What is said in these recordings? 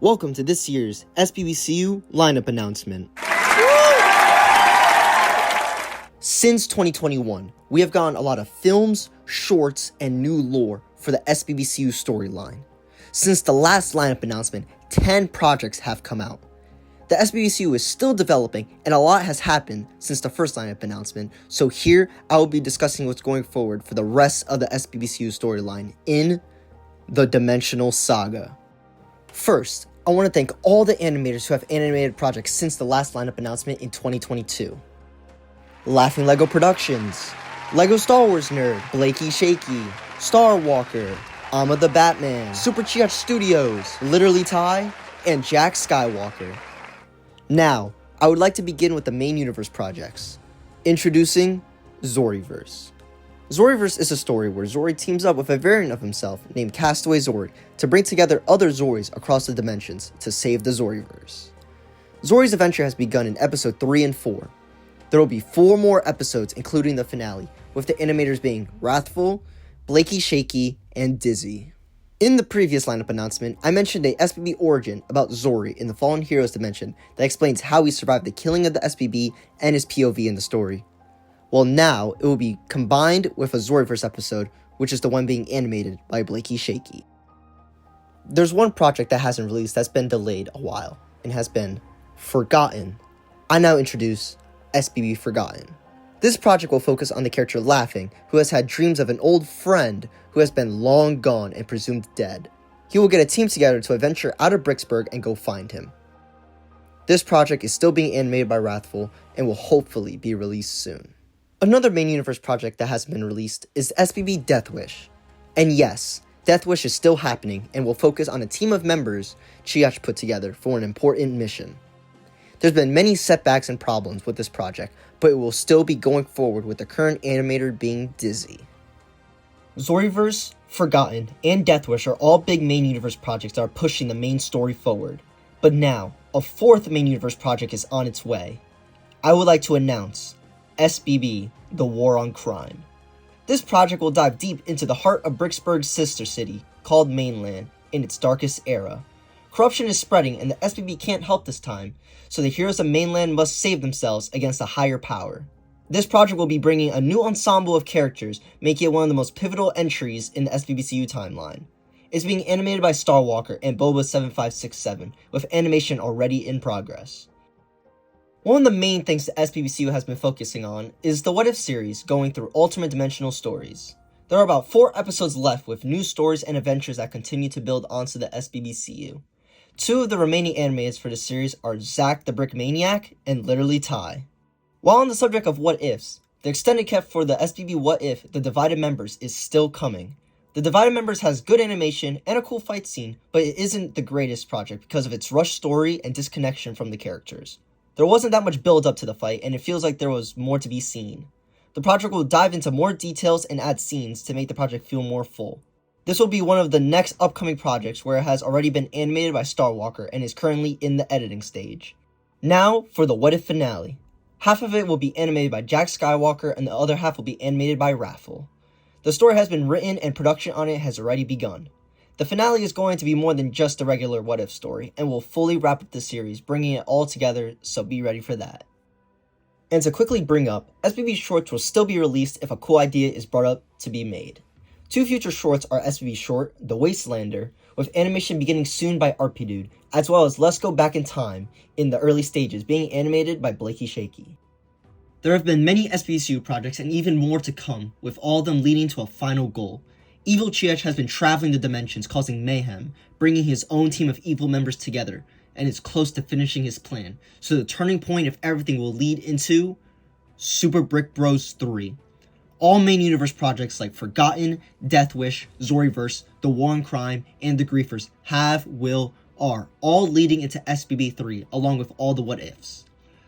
Welcome to this year's SBBCU lineup announcement. Since 2021, we have gotten a lot of films, shorts, and new lore for the SBBCU storyline. Since the last lineup announcement, 10 projects have come out. The SBBCU is still developing, and a lot has happened since the first lineup announcement, so here I will be discussing what's going forward for the rest of the SBBCU storyline in the Dimensional Saga. First, I want to thank all the animators who have animated projects since the last lineup announcement in 2022. Laughing Lego Productions, Lego Star Wars Nerd, Blakey Shaky, Star Walker, Amma the Batman, Super Chiach Studios, Literally Ty, and Jack Skywalker. Now, I would like to begin with the main universe projects. Introducing Zoriverse. Zoriverse is a story where Zori teams up with a variant of himself named Castaway Zori to bring together other Zoris across the dimensions to save the Zoriverse. Zori's adventure has begun in episode 3 and 4. There will be 4 more episodes including the finale, with the animators being Wrathful, Blakey Shaky, and Dizzy. In the previous lineup announcement, I mentioned a SBB origin about Zori in the Fallen Heroes dimension that explains how he survived the killing of the SBB and his POV in the story. Well, now it will be combined with a Zoriverse episode, which is the one being animated by Blakey Shaky. There's one project that hasn't released that's been delayed a while and has been forgotten. I now introduce SBB Forgotten. This project will focus on the character Laughing, who has had dreams of an old friend who has been long gone and presumed dead. He will get a team together to adventure out of Bricksburg and go find him. This project is still being animated by Wrathful and will hopefully be released soon. Another main universe project that hasn't been released is SBB Death Wish. And yes, Death Wish is still happening and will focus on a team of members Chiach put together for an important mission. There's been many setbacks and problems with this project, but it will still be going forward with the current animator being Dizzy. Zoriverse, Forgotten, and Death Wish are all big main universe projects that are pushing the main story forward. But now, a 4th main universe project is on its way. I would like to announce SBB, The War on Crime. This project will dive deep into the heart of Bricksburg's sister city, called Mainland, in its darkest era. Corruption is spreading and the SBB can't help this time, so the heroes of Mainland must save themselves against a higher power. This project will be bringing a new ensemble of characters, making it one of the most pivotal entries in the SBBCU timeline. It's being animated by Star Walker and Boba7567, with animation already in progress. One of the main things the SBBCU has been focusing on is the What If series going through alternate dimensional stories. There are about 4 episodes left with new stories and adventures that continue to build onto the SBBCU. 2 of the remaining animators for the series are Zack the Brick Maniac and Literally Ty. While on the subject of what ifs, the extended cap for the SBB What If, The Divided Members, is still coming. The Divided Members has good animation and a cool fight scene, but it isn't the greatest project because of its rushed story and disconnection from the characters. There wasn't that much build up to the fight, and it feels like there was more to be seen. The project will dive into more details and add scenes to make the project feel more full. This will be one of the next upcoming projects where it has already been animated by Star Walker and is currently in the editing stage. Now for the What If finale. Half of it will be animated by Jack Skywalker and the other half will be animated by Wrathful. The story has been written and production on it has already begun. The finale is going to be more than just a regular What If story and will fully wrap up the series, bringing it all together, so be ready for that. And to quickly bring up, SBB shorts will still be released if a cool idea is brought up to be made. 2 future shorts are SBB Short, The Wastelander, with animation beginning soon by Arpidude, as well as Let's Go Back in Time, in the early stages, being animated by Blakey Shaky. There have been many SBBCU projects and even more to come, with all of them leading to a final goal. Evil Chiach has been traveling the dimensions, causing mayhem, bringing his own team of evil members together, and is close to finishing his plan, so the turning point of everything will lead into Super Brick Bros 3. All main universe projects like Forgotten, Death Wish, Zoriverse, The War on Crime, and The Griefers are all leading into SBB 3 along with all the what ifs.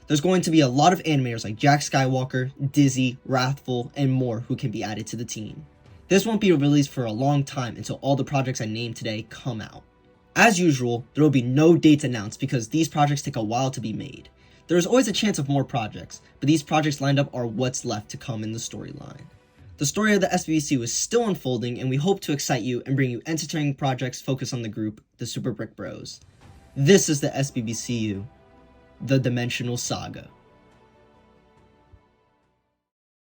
There's going to be a lot of animators like Jack Skywalker, Dizzy, Wrathful, and more who can be added to the team. This won't be released for a long time until all the projects I named today come out. As usual, there will be no dates announced because these projects take a while to be made. There is always a chance of more projects, but these projects lined up are what's left to come in the storyline. The story of the SBBCU is still unfolding, and we hope to excite you and bring you entertaining projects focused on the group, the Super Brick Bros. This is the SBBCU, the Dimensional Saga.